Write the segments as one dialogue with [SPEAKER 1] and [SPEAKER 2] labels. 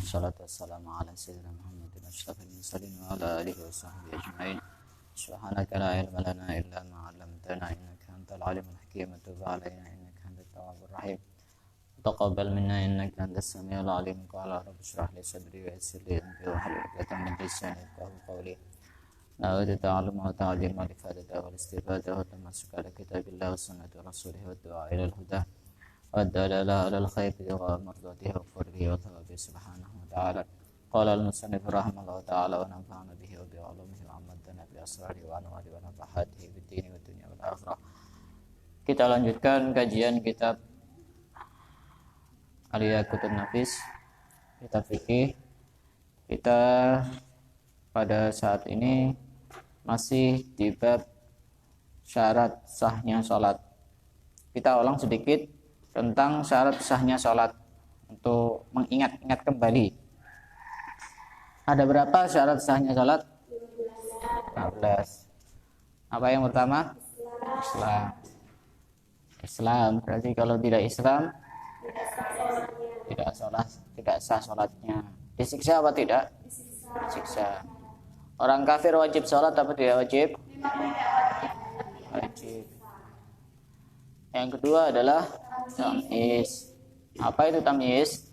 [SPEAKER 1] Wassalatu wassalamu ala sayyidina Muhammadin asyrafil mursalin wa ala alihi wa sahbihi ajma'in. Subhanaka la ilma lana illa ma 'allamtana innaka antal alimul hakim. Tub 'alaina innaka antat tawwabur rahim. Taqabbal minna innaka antas samiul alim. Qala rabbi shrah li sadri wa yassir li amri wahlul 'uqdatam min lisani yafqahu qawli. Na'udzu ta'alluma wa ta'lima wa ifadata wa istifadata wa tamassuka ala kitabillah wa sunnati rasulih wa du'a ila al-huda wa dalala ala al-khair wa mardatihi wa furrihi wa thawabi subhanahu wa ta'ala. Qala al-musannif rahimahullah ta'ala wa nafa'ana bihi wa bi'ulumihi wa amadana bi asrari wa anwari wa nafahatihi bid dini wa dunya wal akhirah. Kita lanjutkan kajian kitab Al-Yaqutun Nafis, kitab fikih. Kita pada saat ini masih di bab syarat sahnya sholat. Kita ulang sedikit tentang syarat sahnya sholat untuk mengingat-ingat kembali. Ada berapa syarat sahnya sholat? 15. Apa yang pertama? Islam. Berarti kalau tidak Islam, tidak sah sholatnya. Disiksa apa tidak? Disiksa. Orang kafir wajib sholat apa tidak wajib? Wajib. Yang kedua adalah tamyiz. Apa itu tamyiz?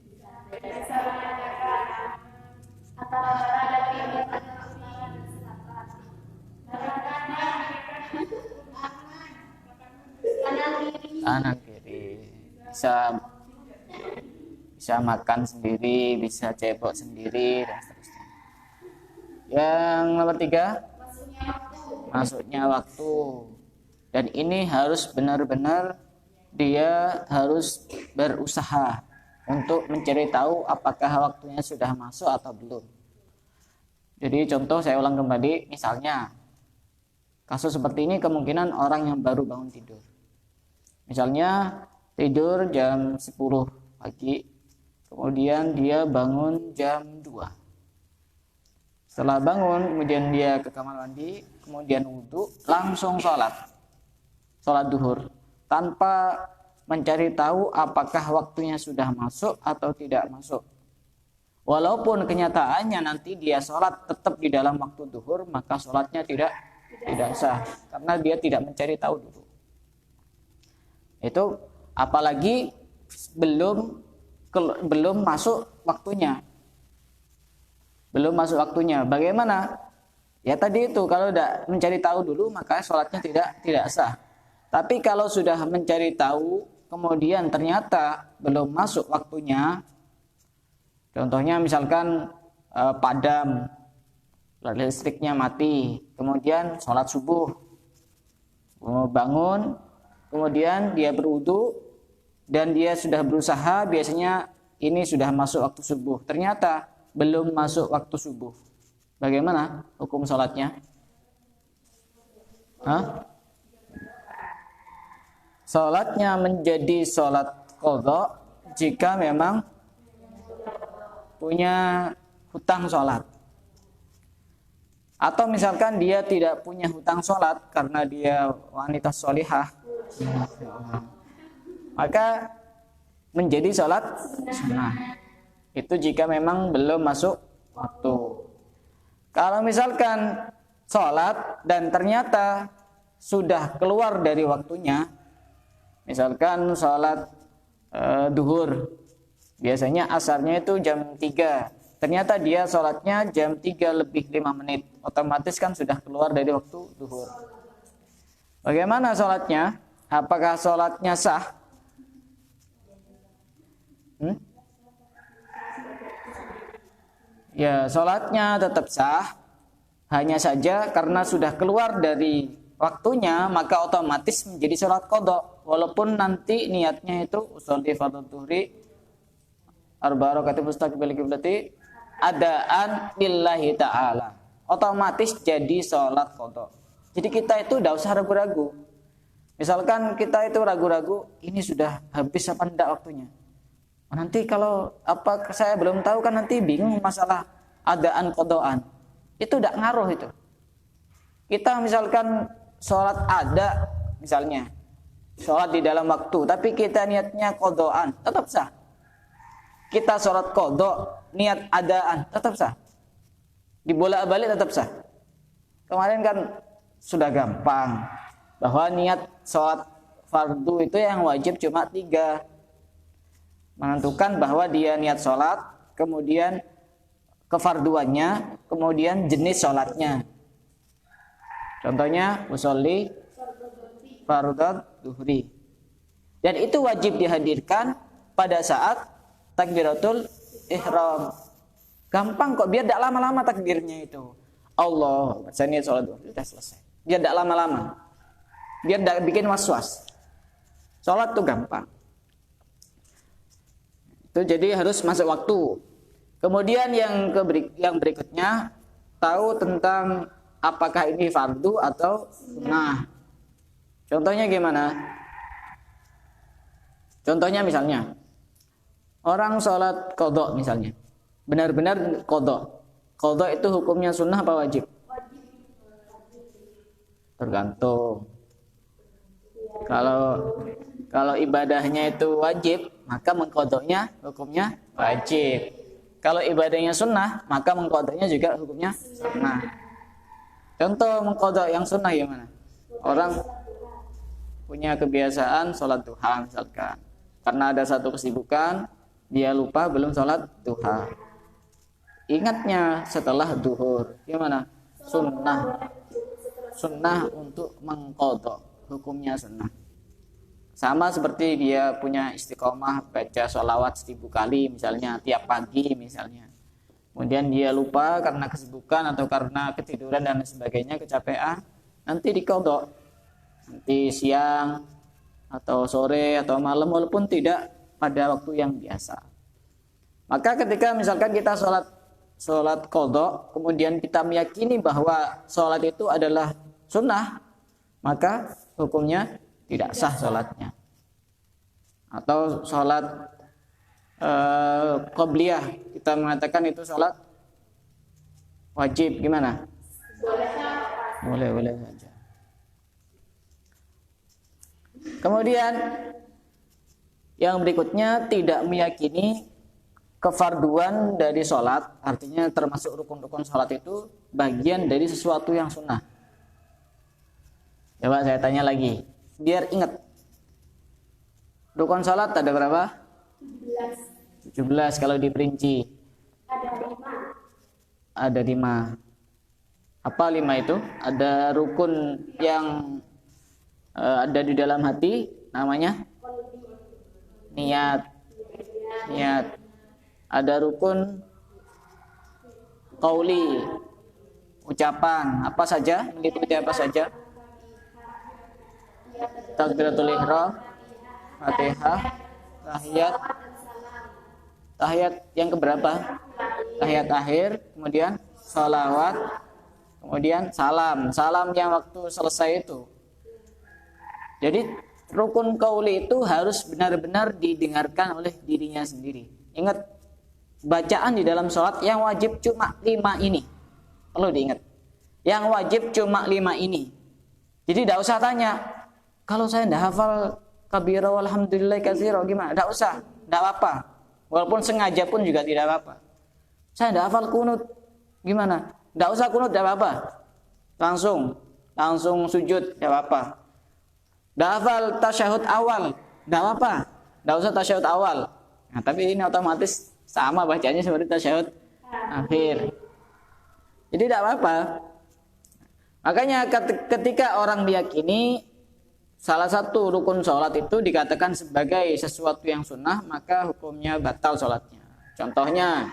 [SPEAKER 1] Kanan kiri. Bisa makan sendiri, bisa cebok sendiri, dan seterusnya. Yang nomor 3, masuknya waktu. Dan ini harus benar-benar dia harus berusaha untuk mencari tahu apakah waktunya sudah masuk atau belum. Jadi contoh saya ulang kembali, misalnya kasus seperti ini kemungkinan orang yang baru bangun tidur. Misalnya tidur jam 10 pagi, kemudian dia bangun jam 2. Setelah bangun, kemudian dia ke kamar mandi, kemudian wudhu, langsung sholat duhur, tanpa mencari tahu apakah waktunya sudah masuk atau tidak masuk. Walaupun kenyataannya nanti dia sholat tetap di dalam waktu duhur, maka sholatnya tidak sah, karena dia tidak mencari tahu dulu. Itu apalagi belum masuk waktunya. Bagaimana? Ya tadi itu, kalau tidak mencari tahu dulu maka sholatnya tidak sah. Tapi kalau sudah mencari tahu kemudian ternyata belum masuk waktunya, contohnya misalkan padam, listriknya mati, kemudian sholat subuh, bangun, kemudian dia berwudu dan dia sudah berusaha, biasanya ini sudah masuk waktu subuh, ternyata belum masuk waktu subuh. Bagaimana hukum sholatnya? Sholatnya menjadi sholat qadha jika memang punya hutang sholat. Atau misalkan dia tidak punya hutang sholat karena dia wanita sholihah, maka menjadi sholat sunnah. Itu jika memang belum masuk waktu. Kalau misalkan sholat dan ternyata sudah keluar dari waktunya, misalkan sholat duhur, biasanya asarnya itu jam 3, ternyata dia sholatnya jam 3 lebih 5 menit, otomatis kan sudah keluar dari waktu duhur. Bagaimana sholatnya? Apakah sholatnya sah? Ya, sholatnya tetap sah, hanya saja karena sudah keluar dari waktunya maka otomatis menjadi sholat qadha, walaupun nanti niatnya itu usolli fardhu dhuhri arba'a raka'atin mustaqbil qiblati adaan lillahi ta'ala, otomatis jadi sholat qadha. Jadi kita itu tidak usah ragu-ragu. Misalkan kita itu ragu-ragu, ini sudah habis apa enggak waktunya. Nanti kalau saya belum tahu, kan nanti bingung masalah adaan qadaan. Itu tidak ngaruh itu. Kita misalkan sholat ada, misalnya sholat di dalam waktu, tapi kita niatnya qadaan, tetap sah. Kita sholat qadha niat adaan tetap sah. Dibolak-balik tetap sah. Kemarin kan sudah gampang bahwa niat sholat fardu itu yang wajib cuma 3. Menentukan bahwa dia niat sholat, kemudian kefarduannya, kemudian jenis sholatnya. Contohnya usolli fardhu duhri. Dan itu wajib dihadirkan pada saat takbiratul ihram. Gampang kok, biar tidak lama-lama takbirnya itu. Allah, saya niat sholat duhur, sudah selesai. Biar tidak lama-lama. Biar tidak bikin was-was. Sholat itu gampang. Itu jadi harus masuk waktu. Kemudian yang berikutnya, tahu tentang apakah ini fardu atau sunnah. Contohnya gimana? Contohnya misalnya, orang sholat qadha misalnya. Benar-benar qadha. Qadha itu hukumnya sunnah apa wajib? Tergantung. Kalau ibadahnya itu wajib, maka mengqadhanya hukumnya wajib. Kalau ibadahnya sunnah, maka mengqadhanya juga hukumnya sunnah. Contoh mengqadha yang sunnah gimana? Orang punya kebiasaan sholat duha misalkan. Karena ada satu kesibukan, dia lupa belum sholat duha. Ingatnya setelah duhur, gimana? Sunnah untuk mengqadha, hukumnya sunnah. Sama seperti dia punya istiqomah baca sholawat 1000 kali misalnya tiap pagi misalnya. Kemudian dia lupa karena kesibukan atau karena ketiduran dan sebagainya, kecapean, nanti diqadha. Nanti siang atau sore atau malam walaupun tidak pada waktu yang biasa. Maka ketika misalkan kita sholat qadha, kemudian kita meyakini bahwa sholat itu adalah sunnah, maka hukumnya tidak sah sholatnya. Atau sholat qobliyah, kita mengatakan itu sholat wajib, gimana? Boleh saja. Kemudian yang berikutnya, tidak meyakini kefarduan dari sholat, artinya termasuk rukun-rukun sholat itu bagian dari sesuatu yang sunnah. Coba saya tanya lagi, biar ingat. Rukun sholat ada berapa? 17 kalau diperinci. Ada 5. Apa 5 itu? Ada rukun yang ada di dalam hati, namanya niat. Ada rukun qauli, ucapan, apa saja? Meliputi apa saja? Takbiratul ihram, Fatihah, tahiyat yang keberapa? Tahiyat akhir, kemudian sholawat, kemudian salam yang waktu selesai itu. Jadi rukun qauli itu harus benar-benar didengarkan oleh dirinya sendiri. Ingat, bacaan di dalam sholat yang wajib cuma 5 ini. Perlu diingat, yang wajib cuma 5 ini. Jadi tidak usah tanya, kalau saya tidak hafal kabira walhamdulillah katsira gimana? Tidak usah, tidak apa-apa. Walaupun sengaja pun juga tidak apa-apa. Saya tidak hafal kunut, gimana? Tidak usah kunut, tidak apa-apa. Langsung sujud, tidak apa-apa. Tidak hafal tasyahud awal, tidak apa-apa. Tidak usah tasyahud awal. Nah, tapi ini otomatis sama bacanya seperti tasyahud akhir. Jadi tidak apa-apa. Makanya ketika orang meyakini salah satu rukun sholat itu dikatakan sebagai sesuatu yang sunnah, maka hukumnya batal sholatnya. Contohnya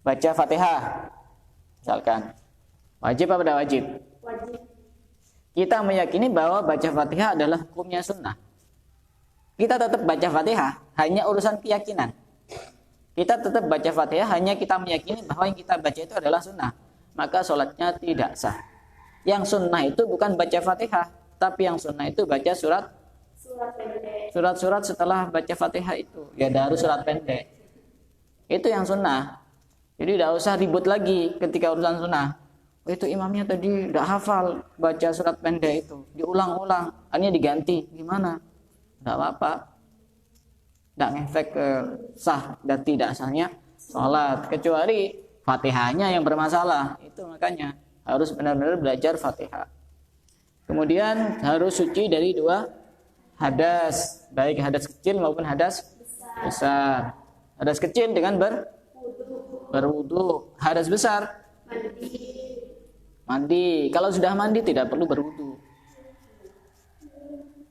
[SPEAKER 1] baca Fatihah misalkan, wajib apa tidak wajib? Wajib. Kita meyakini bahwa baca Fatihah adalah hukumnya sunnah. Kita tetap baca Fatihah, hanya urusan keyakinan. Kita tetap baca Fatihah, hanya kita meyakini bahwa yang kita baca itu adalah sunnah, maka sholatnya tidak sah. Yang sunnah itu bukan baca Fatihah, tapi yang sunnah itu baca surat-surat setelah baca Fatihah itu. Ya harus surat pendek. Itu yang sunnah. Jadi tidak usah ribut lagi ketika urusan sunnah. Oh, itu imamnya tadi tidak hafal baca surat pendek itu, diulang-ulang, akhirnya diganti. Gimana? Tidak apa-apa. tidak ngefek ke sah dan tidak sahnya sholat, kecuali Fatihahnya yang bermasalah. Itu makanya harus benar-benar belajar Fatihah. Kemudian harus suci dari 2 hadas, baik hadas kecil maupun hadas besar. Hadas kecil dengan berwudu, hadas besar mandi. Kalau sudah mandi tidak perlu berwudu.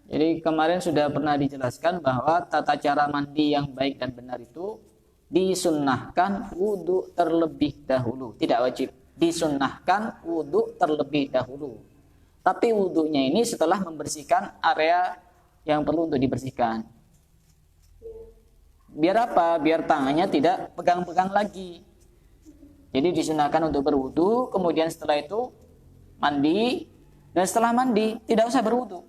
[SPEAKER 1] Jadi kemarin sudah pernah dijelaskan bahwa tata cara mandi yang baik dan benar itu disunnahkan wudu terlebih dahulu, tidak wajib. Disunnahkan wudu terlebih dahulu. Tapi wudunya ini setelah membersihkan area yang perlu untuk dibersihkan. Biar apa? Biar tangannya tidak pegang-pegang lagi. Jadi disunahkan untuk berwudu, kemudian setelah itu mandi, dan setelah mandi tidak usah berwudu.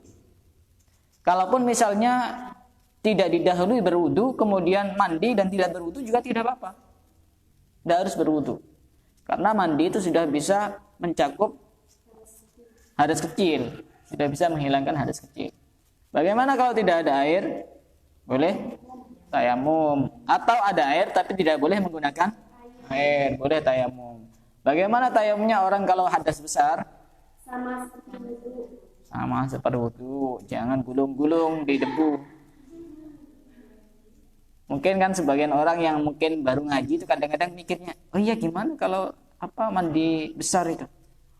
[SPEAKER 1] Kalaupun misalnya tidak didahului berwudu, kemudian mandi dan tidak berwudu juga tidak apa-apa. Tidak harus berwudu. Karena mandi itu sudah bisa mencakup hadas kecil, sudah bisa menghilangkan hadas kecil. Bagaimana kalau tidak ada air? Boleh tayamum. Atau ada air tapi tidak boleh menggunakan air, boleh tayamum. Bagaimana tayamumnya orang kalau hadas besar? Sama seperti wudu, jangan gulung-gulung di debu. Mungkin kan sebagian orang yang mungkin baru ngaji itu kadang-kadang mikirnya, oh iya gimana kalau mandi besar itu?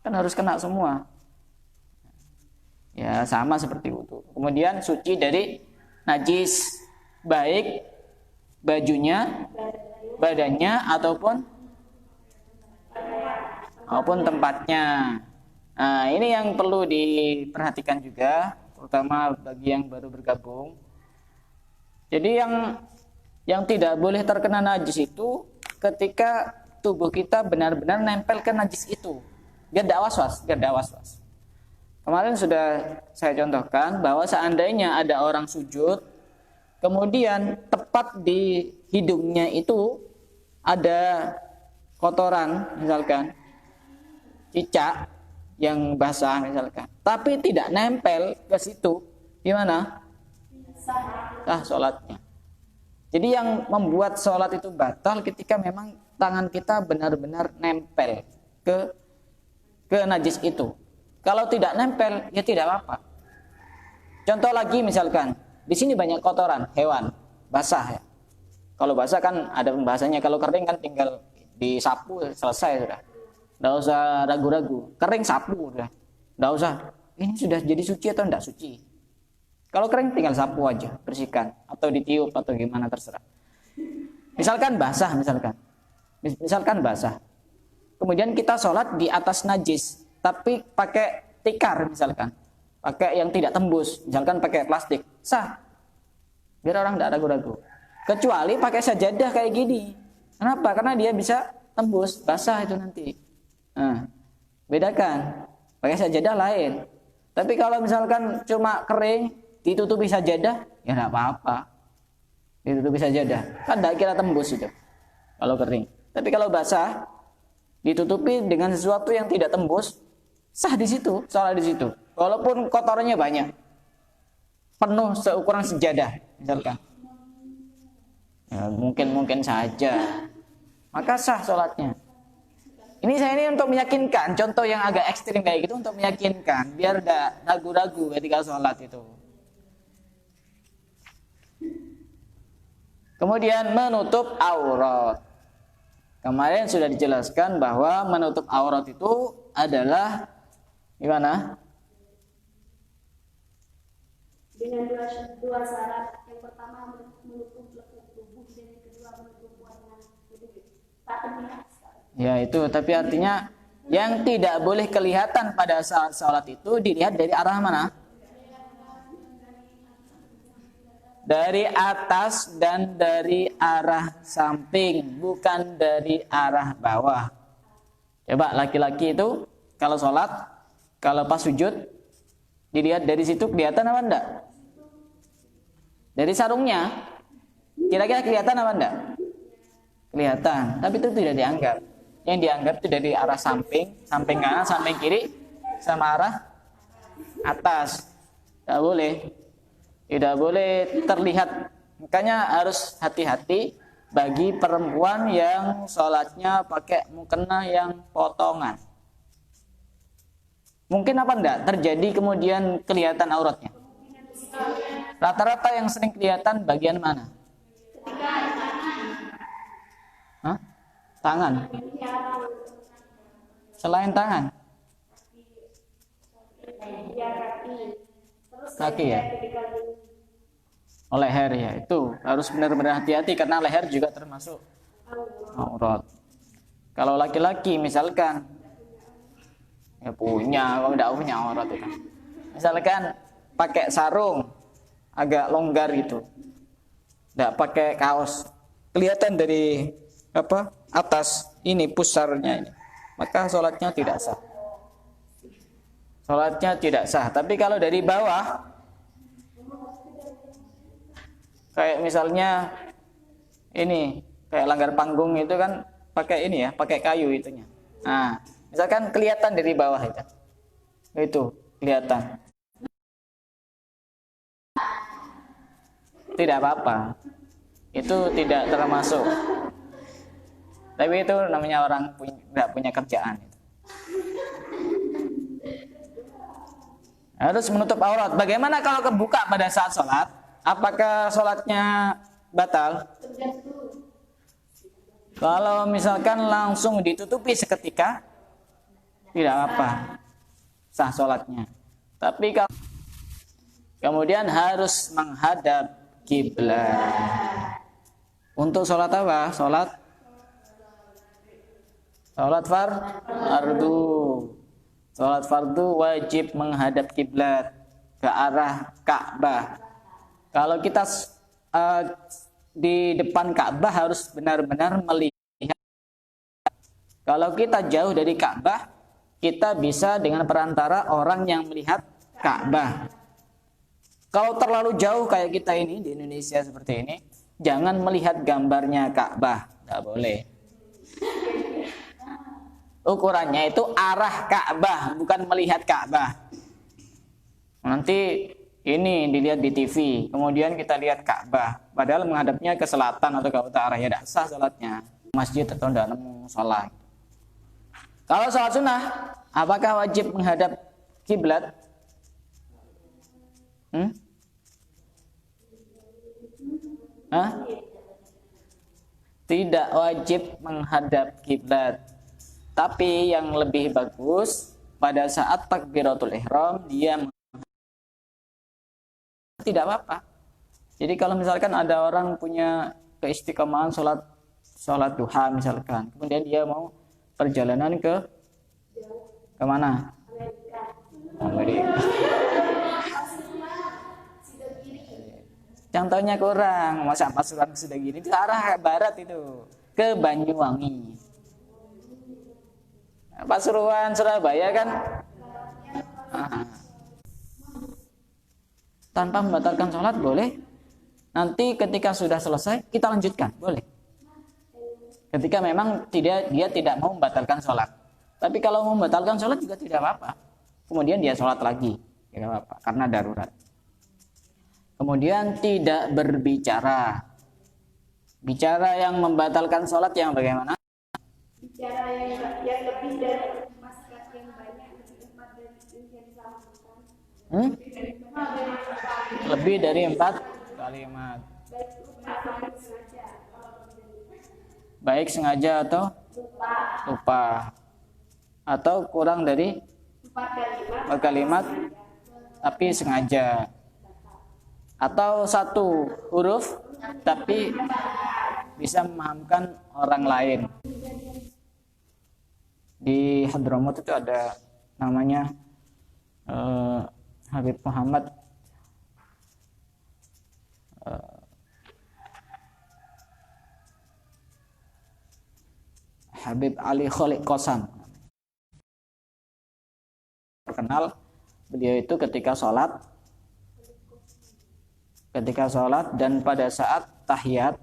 [SPEAKER 1] Kan harus kena semua. Ya sama seperti wudu. Kemudian suci dari najis, baik bajunya, badannya ataupun tempatnya. Nah, ini yang perlu diperhatikan juga, terutama bagi yang baru bergabung. Jadi yang tidak boleh terkena najis itu ketika tubuh kita benar-benar nempel ke najis itu. Biar tidak was-was. Kemarin sudah saya contohkan bahwa seandainya ada orang sujud, kemudian tepat di hidungnya itu ada kotoran, misalkan cicak yang basah misalkan, tapi tidak nempel ke situ, gimana? Sah sholatnya. Jadi yang membuat sholat itu batal ketika memang tangan kita benar-benar nempel ke najis itu. Kalau tidak nempel, ya tidak apa-apa. Contoh lagi misalkan, di sini banyak kotoran hewan basah ya. Kalau basah kan ada pembahasannya, kalau kering kan tinggal disapu selesai sudah. Tidak usah ragu-ragu, kering sapu sudah. Tidak usah, ini sudah jadi suci atau tidak suci. Kalau kering tinggal sapu aja, bersihkan. Atau ditiup atau gimana terserah. Misalkan basah, misalkan basah. Kemudian kita sholat di atas najis, tapi pakai tikar misalkan, pakai yang tidak tembus, misalkan pakai plastik, sah. Biar orang tidak ragu-ragu. Kecuali pakai sajadah kayak gini. Kenapa? Karena dia bisa tembus, basah itu nanti. Nah, bedakan. Pakai sajadah lain. Tapi kalau misalkan cuma kering, ditutupi sajadah, ya tidak apa-apa. Ditutupi sajadah, kan tidak kira tembus itu kalau kering. Tapi kalau basah, ditutupi dengan sesuatu yang tidak tembus, sah di situ, sholat di situ. Walaupun kotorannya banyak, penuh seukuran sejadah, misalkan. Ya, mungkin saja, maka sah sholatnya. Ini untuk meyakinkan, contoh yang agak ekstrim kayak gitu untuk meyakinkan, biar tidak ragu-ragu ketika sholat itu. Kemudian menutup aurat. Kemarin sudah dijelaskan bahwa menutup aurat itu adalah gimana?
[SPEAKER 2] Dengan dua syarat. Yang pertama menutup lekuk tubuh, dan yang kedua menutup warna tubuh. Tak terlihat.
[SPEAKER 1] Ya itu, tapi artinya yang tidak boleh kelihatan pada saat sholat itu dilihat dari arah mana? Dari atas dan dari arah samping, bukan dari arah bawah. Coba laki-laki itu kalau sholat, kalau pas sujud, dilihat dari situ kelihatan apa enggak? Dari sarungnya, kira-kira kelihatan apa enggak? Kelihatan, tapi itu tidak dianggap. Yang dianggap itu dari arah samping kanan, samping kiri, sama arah atas. Tidak boleh terlihat Makanya harus hati-hati bagi perempuan yang sholatnya pakai mukena yang potongan. Mungkin apa enggak terjadi kemudian kelihatan auratnya? Rata-rata yang sering kelihatan bagian mana? Hah? Tangan. Selain tangan? Kaki ya? Oh, leher ya. Itu harus benar-benar hati-hati karena leher juga termasuk aurat. Kalau laki-laki misalkan ya punya, kalau tidak punya aurat itu. Misalkan pakai sarung agak longgar gitu. Tidak pakai kaos. Kelihatan dari atas ini pusarnya ini. Maka sholatnya tidak sah. Sholatnya tidak sah. Tapi kalau dari bawah, kayak misalnya ini, kayak langgar panggung itu kan pakai ini ya, pakai kayu itunya. Nah, misalkan kelihatan dari bawah itu kelihatan. Tidak apa-apa. Itu tidak termasuk. Tapi itu namanya orang tidak punya kerjaan. Harus menutup aurat. Bagaimana kalau kebuka pada saat sholat? Apakah sholatnya batal? Kalau misalkan langsung ditutupi seketika, tidak apa, sah sholatnya. Tapi kalau kemudian harus menghadap kiblat. Untuk sholat apa? Sholat fardu. Sholat fardu wajib menghadap kiblat ke arah Ka'bah. Kalau kita di depan Ka'bah harus benar-benar melihat. Kalau kita jauh dari Ka'bah, kita bisa dengan perantara orang yang melihat Ka'bah. Kalau terlalu jauh kayak kita ini di Indonesia seperti ini, jangan melihat gambarnya Ka'bah, tidak boleh. Ukurannya itu arah Ka'bah, bukan melihat Ka'bah. Nanti ini dilihat di TV, kemudian kita lihat Ka'bah, padahal menghadapnya ke selatan atau ke utara, ya tidak sah salatnya. Masjid atau tidak nemu sholat. Kalau sholat sunnah, apakah wajib menghadap kiblat? Tidak wajib menghadap kiblat. Tapi yang lebih bagus pada saat takbiratul ihram dia tidak apa-apa. Jadi kalau misalkan ada orang punya keistiqomahan sholat duha misalkan, kemudian dia mau perjalanan ke mana? Amerika. Contohnya kurang, masa Pasuruan sudah gini, itu arah barat itu, ke Banyuwangi. Pasuruan, Surabaya kan tanpa membatalkan sholat boleh. Nanti ketika sudah selesai kita lanjutkan, boleh. Ketika memang dia tidak mau membatalkan sholat. Tapi kalau mau membatalkan sholat juga tidak apa-apa. Kemudian dia sholat lagi, tidak apa-apa karena darurat. Kemudian tidak berbicara. Bicara yang membatalkan sholat yang bagaimana?
[SPEAKER 2] Bicara yang lebih dari masyarakat yang banyak, lebih dari yang disamakan.
[SPEAKER 1] Lebih dari 4 kalimat. Baik sengaja atau lupa. Atau kurang dari 4 kalimat tapi sengaja. Atau 1 huruf tapi bisa memahamkan orang lain. Di Hadramut itu ada namanya Habib Muhammad Habib Ali Kholik Kosan. Terkenal beliau itu ketika sholat dan pada saat tahiyat,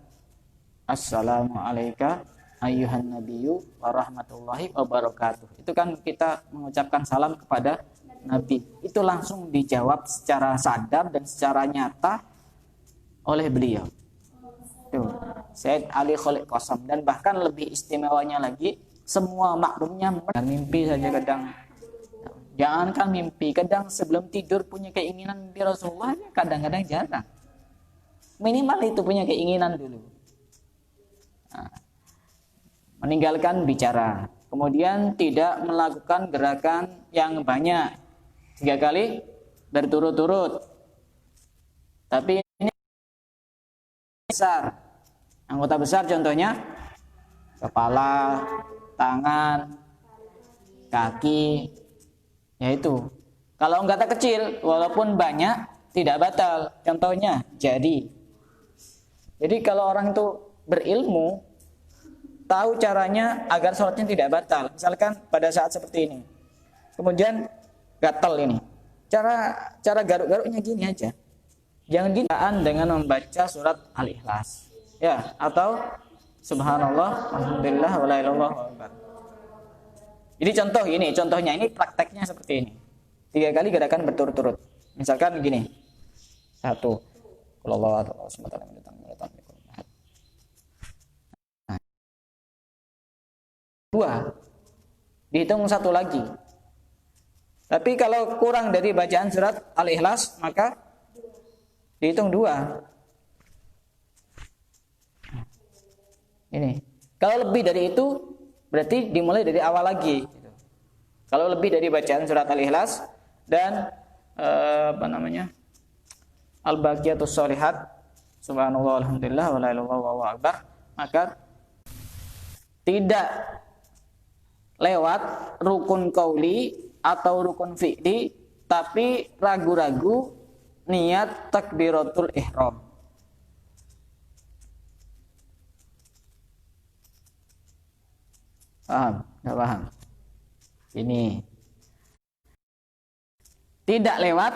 [SPEAKER 1] Assalamualaikum ayyuhan nabiyyu wa rahmatullahi wa barakatuh. Itu kan kita mengucapkan salam kepada Nabi. Itu langsung dijawab secara sadar dan secara nyata oleh beliau. Said Ali Khalid Qasam. Dan bahkan lebih istimewanya lagi, semua makmumnya mimpi saja kadang. Jangankan mimpi, kadang sebelum tidur punya keinginan mimpi Rasulullah, kadang-kadang jarang. Minimal itu punya keinginan dulu. Nah, meninggalkan bicara. Kemudian tidak melakukan gerakan yang banyak 3 kali berturut-turut. Tapi ini besar. Anggota besar contohnya kepala, tangan, kaki. Yaitu. Kalau anggota kecil walaupun banyak tidak batal. Contohnya jari. Jadi kalau orang itu berilmu, tahu caranya agar sholatnya tidak batal. Misalkan pada saat seperti ini, kemudian gatal ini, cara garuk-garuknya gini aja. Jangan ginaan dengan membaca surat Al-Ikhlas, ya, atau Subhanallah, Alhamdulillah, wa la ilaha illallah. Jadi contohnya ini prakteknya seperti ini. 3 kali gerakan berturut-turut. Misalkan gini, 1, Allah dua, dihitung 1 lagi. Tapi kalau kurang dari bacaan surat Al-Ikhlas maka dihitung 2. Ini. Kalau lebih dari itu berarti dimulai dari awal lagi. Kalau lebih dari bacaan surat Al-Ikhlas dan Al-Baqiyatus Shalihat, Subhanallah, Alhamdulillah, wa la ilaha illallah, wallahu akbar, maka tidak lewat rukun qauli atau rukun fi'li, tapi ragu-ragu niat takbiratul ihram. Paham? Enggak paham? Ini tidak lewat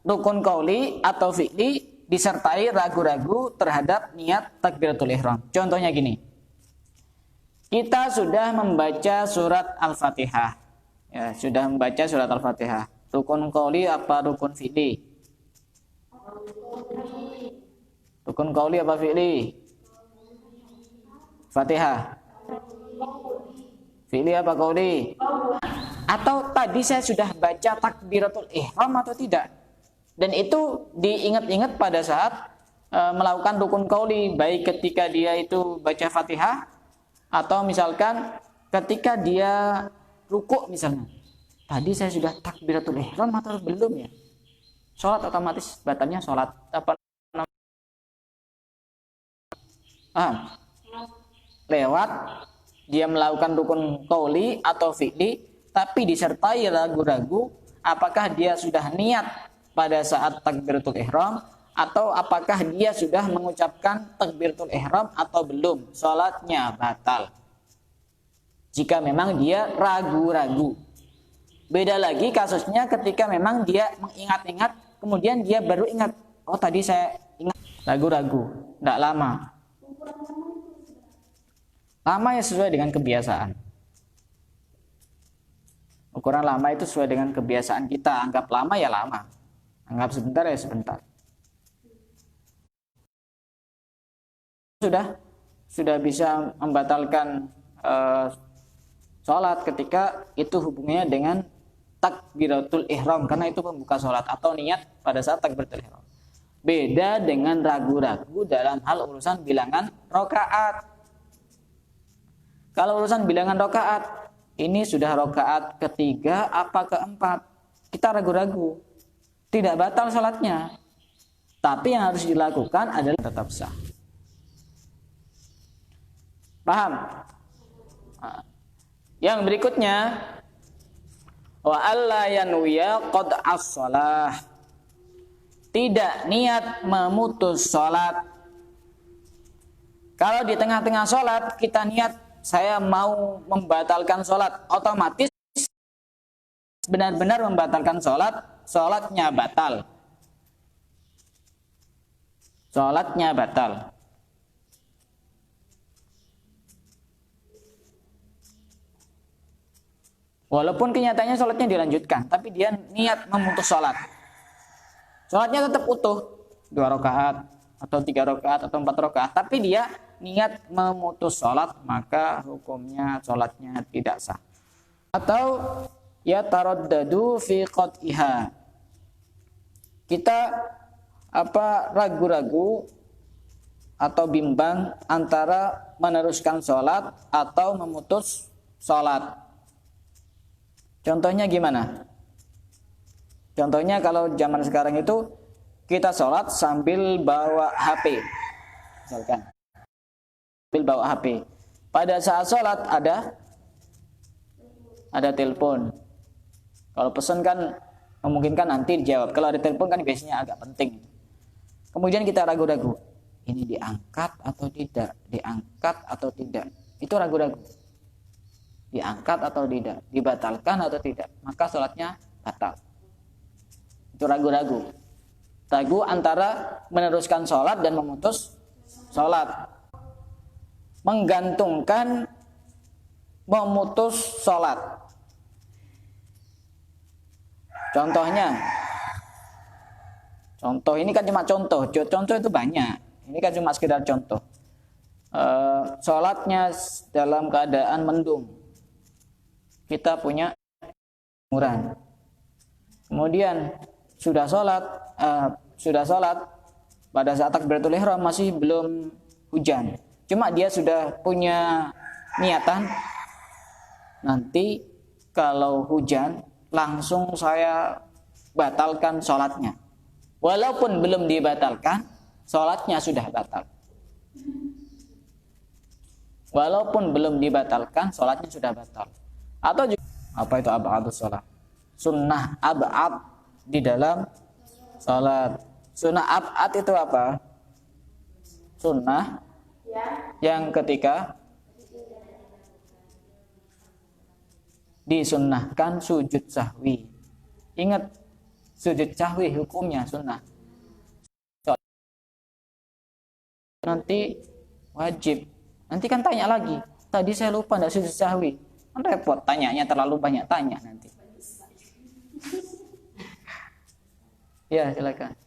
[SPEAKER 1] rukun qauli atau fi'li disertai ragu-ragu terhadap niat takbiratul ihram. Contohnya gini. Kita sudah membaca surat Al-Fatihah. Ya, sudah membaca surat Al-Fatihah. Rukun qauli apa rukun fi'li? Rukun qauli apa fi'li? Fatihah. Fi'li apa qauli? Atau tadi saya sudah baca takbiratul ihram atau tidak? Dan itu diingat-ingat pada saat melakukan rukun qauli, baik ketika dia itu baca Fatihah atau misalkan ketika dia rukuk misalnya. Tadi saya sudah takbiratul ihram atau belum ya? Salat otomatis batalnya salat. Apa lewat dia melakukan rukun qauli atau fi'li tapi disertai ragu-ragu apakah dia sudah niat pada saat takbiratul ihram atau apakah dia sudah mengucapkan takbiratul ihram atau belum, salatnya batal. Jika memang dia ragu-ragu. Beda lagi kasusnya ketika memang dia mengingat-ingat kemudian dia baru ingat, oh tadi saya ingat, ragu-ragu, tidak lama. Lama ya sesuai dengan kebiasaan. Ukuran lama itu sesuai dengan kebiasaan kita. Anggap lama ya lama, anggap sebentar ya sebentar. Sudah bisa membatalkan sholat ketika itu hubungannya dengan takbiratul ihram, karena itu pembuka sholat atau niat pada saat takbiratul ihram. Beda dengan ragu-ragu dalam hal urusan bilangan rakaat. Kalau urusan bilangan rakaat, ini sudah rakaat ketiga apa keempat, kita ragu-ragu, tidak batal sholatnya, tapi yang harus dilakukan adalah tetap sah. Paham? Yang berikutnya, wa alla yanwiya qad'as shalah. Tidak niat memutus sholat. Kalau di tengah-tengah sholat kita niat saya mau membatalkan sholat, otomatis benar-benar membatalkan sholat, sholatnya batal. Sholatnya batal. Walaupun kenyataannya sholatnya dilanjutkan, tapi dia niat memutus sholat. Sholatnya tetap utuh, 2 rakaat atau 3 rakaat atau 4 rakaat, tapi dia niat memutus sholat, maka hukumnya sholatnya tidak sah. Atau ya taraddadu fi qat'iha, kita ragu-ragu atau bimbang antara meneruskan sholat atau memutus sholat. Contohnya gimana? Contohnya kalau zaman sekarang itu kita sholat sambil bawa HP, misalkan sambil bawa HP. Pada saat sholat ada telepon. Kalau pesan kan memungkinkan nanti dijawab. Kalau ada telepon kan biasanya agak penting. Kemudian kita ragu-ragu, ini diangkat atau tidak, diangkat atau tidak. Itu ragu-ragu. Diangkat atau tidak, dibatalkan atau tidak, maka sholatnya batal. Itu ragu-ragu. Ragu antara meneruskan sholat dan memutus sholat. Menggantungkan memutus sholat. Contoh ini kan cuma contoh itu banyak. Ini kan cuma sekedar contoh. Sholatnya dalam keadaan mendung. Kita punya jemuran. Kemudian sudah sholat pada saat takbiratul ihram masih belum hujan. Cuma dia sudah punya niatan, nanti kalau hujan langsung saya batalkan sholatnya. Walaupun belum dibatalkan, sholatnya sudah batal. Walaupun belum dibatalkan, sholatnya sudah batal. Atau juga, apa itu ab'adus sholat? Sunnah ab'ad di dalam sholat. Sunnah ab'ad itu apa? Sunnah yang ketika disunnahkan sujud sahwi. Ingat, sujud sahwi hukumnya sunnah. Nanti wajib. Nanti kan tanya lagi. Tadi saya lupa enggak sujud sahwi. Kan repot, tanyanya terlalu banyak tanya nanti. Ya, silakan.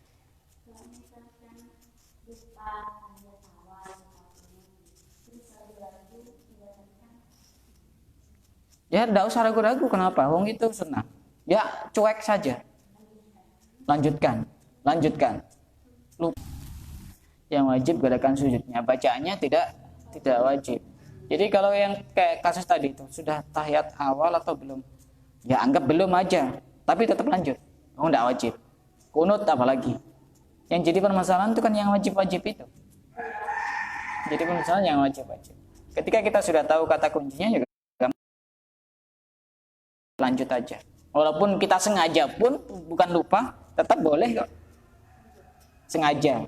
[SPEAKER 1] Ya, enggak usah ragu-ragu, kenapa? Wong itu sunnah. Ya, cuek saja. Lanjutkan. Lupa. Yang wajib gerakan sujudnya, bacaannya tidak wajib. Jadi kalau yang kayak kasus tadi itu sudah tahiyat awal atau belum, ya anggap belum aja, tapi tetap lanjut. Oh, enggak wajib. Kunut apalagi. Yang jadi permasalahan itu kan yang wajib-wajib itu. Jadi permasalahan yang wajib-wajib. Ketika kita sudah tahu kata kuncinya juga lanjut aja. Walaupun kita sengaja pun bukan lupa, tetap boleh kok. Sengaja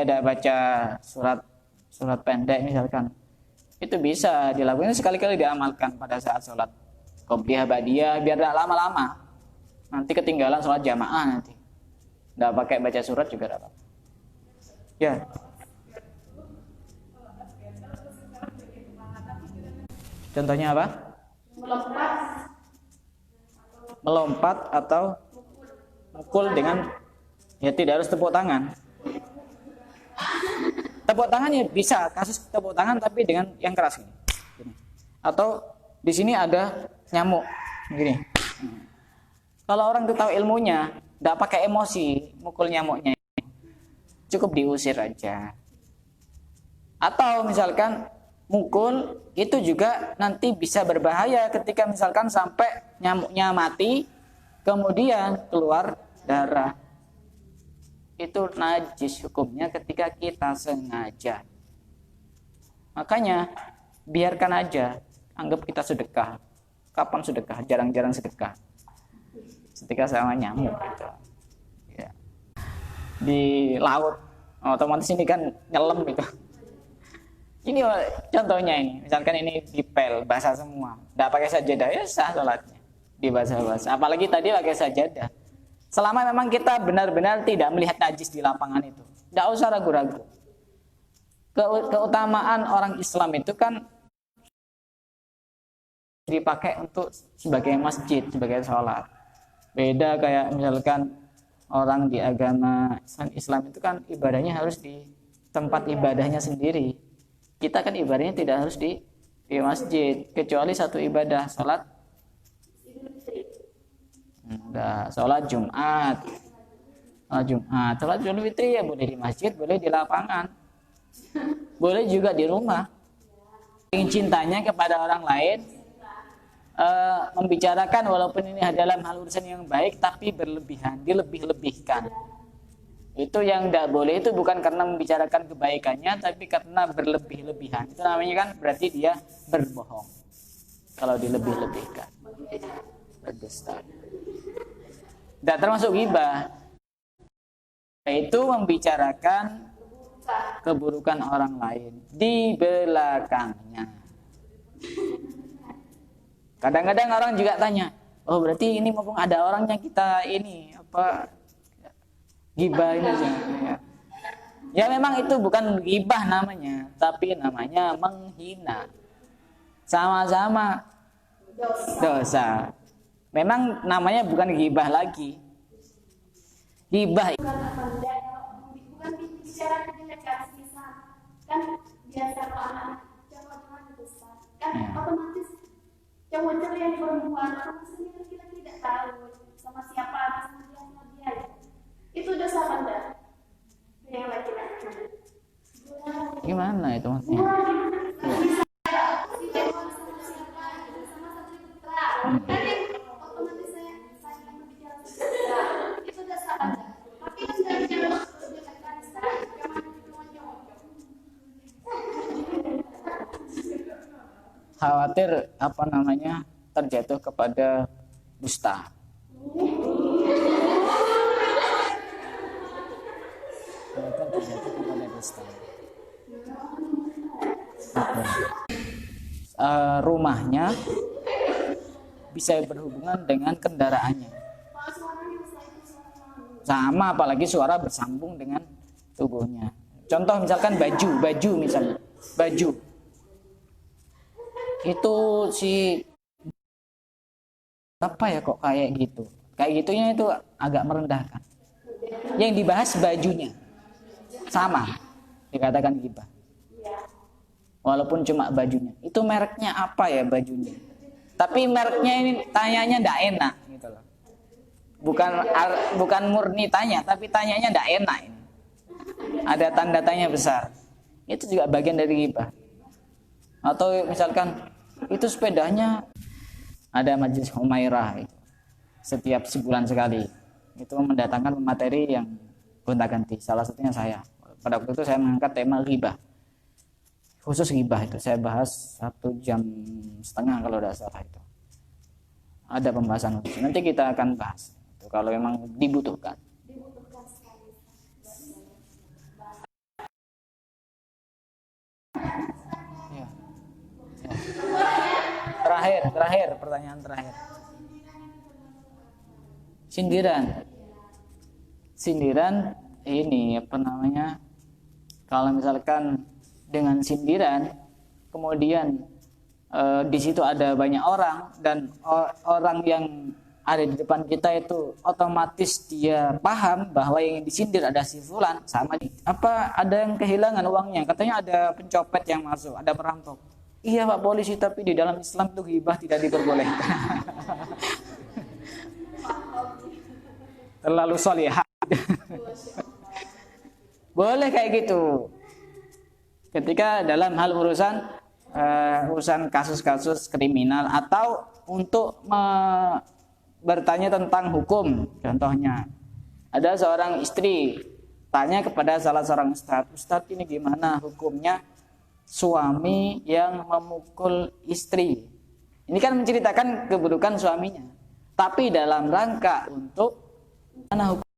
[SPEAKER 1] ada baca surat pendek misalkan. Itu bisa dilakukan sekali-kali, diamalkan pada saat sholat qobliyah ba'diyah biar tidak lama-lama. Nanti ketinggalan sholat jamaah nanti. Tidak pakai baca surat juga tidak apa-apa. Ya. Contohnya apa? Melompat atau mukul dengan, ya tidak harus tepuk tangan. Tepuk tangan ya bisa, kasus tepuk tangan tapi dengan yang keras gini. Atau di sini ada nyamuk gini. Kalau orang itu tahu ilmunya, tidak pakai emosi mukul nyamuknya, cukup diusir aja. Atau misalkan mukul itu juga nanti bisa berbahaya ketika misalkan sampai nyamuknya mati, kemudian keluar darah. Itu najis hukumnya ketika kita sengaja. Makanya biarkan aja, anggap kita sedekah. Kapan sedekah? Jarang-jarang sedekah. Ketika sama nyamuk gitu. Ya. Di laut, otomatis ini kan nyelam gitu. Ini contohnya ini, misalkan ini dipel basah semua, nggak pakai sajadah, ya sah sholatnya di basah-basah. Apalagi tadi pakai sajadah. Selama memang kita benar-benar tidak melihat najis di lapangan itu, tidak usah ragu-ragu. Keutamaan orang Islam itu kan dipakai untuk sebagai masjid, sebagai sholat. Beda kayak misalkan orang di agama Islam itu kan ibadahnya harus di tempat ibadahnya sendiri. Kita kan ibadahnya tidak harus di masjid, kecuali satu ibadah, sholat sholat Jumat. Sholat Idul Fitri ya boleh di masjid, boleh di lapangan, boleh juga di rumah. Cintanya kepada orang lain, membicarakan walaupun ini adalah hal urusan yang baik, tapi berlebihan, dilebih-lebihkan. Itu yang tidak boleh, itu bukan karena membicarakan kebaikannya, tapi karena berlebih-lebihan. Itu namanya kan berarti dia berbohong. Kalau dilebih-lebihkan, berdusta. Tidak termasuk ghibah. Itu membicarakan keburukan orang lain di belakangnya. Kadang-kadang orang juga tanya, oh berarti ini mumpung ada orangnya kita ini apa ghibah ini aja. Ya memang itu bukan ghibah namanya, tapi namanya menghina. Sama-sama dosa. Memang namanya bukan ghibah lagi. Ghibah
[SPEAKER 2] bukan bicara kedekat misal kan biasa kalau anak cowok besar kan otomatis cowok yang perempuan maksudnya kan kita tidak tahu sama siapa sama dia itu dosa benda yang laki-laki
[SPEAKER 1] gimana itu maksudnya? Khawatir apa namanya terjatuh kepada dusta. Terjatuh kepada dusta. Rumahnya bisa berhubungan dengan kendaraannya. Sama apalagi suara bersambung dengan tubuhnya. Contoh misalkan baju misalnya. Baju. Itu si apa ya kok kayak gitu. Kayak gitunya itu agak merendahkan. Yang dibahas bajunya. Sama. Dikatakan ghibah. Walaupun cuma bajunya. Itu mereknya apa ya bajunya? Tapi mereknya ini tanyanya ndak enak gitu loh. Bukan murni tanya, tapi tanyanya ndak enak ini. Ada tanda tanya besar. Itu juga bagian dari ghibah. Atau misalkan itu sepedanya ada majelis Humairah itu. Setiap sebulan sekali. Itu mendatangkan materi yang gonta-ganti. Salah satunya saya. Pada waktu itu saya mengangkat tema ghibah. Khusus ghibah itu saya bahas 1,5 jam kalau tidak salah itu. Ada pembahasan khusus. Nanti kita akan bahas itu kalau memang dibutuhkan. Ya. Terakhir, pertanyaan terakhir. Sindiran ini apa namanya? Kalau misalkan dengan sindiran, kemudian di situ ada banyak orang dan orang yang ada di depan kita itu otomatis dia paham bahwa yang disindir ada si fulan, sama apa ada yang kehilangan uangnya, katanya ada pencopet yang masuk, ada perampok. Iya Pak polisi, tapi di dalam Islam itu ghibah tidak diperbolehkan. Terlalu solihah. Boleh kayak gitu. Ketika dalam hal urusan kasus-kasus kriminal atau untuk bertanya tentang hukum. Contohnya, ada seorang istri tanya kepada salah seorang ustadz, ini gimana hukumnya suami yang memukul istri? Ini kan menceritakan keburukan suaminya, tapi dalam rangka untuk mana hukum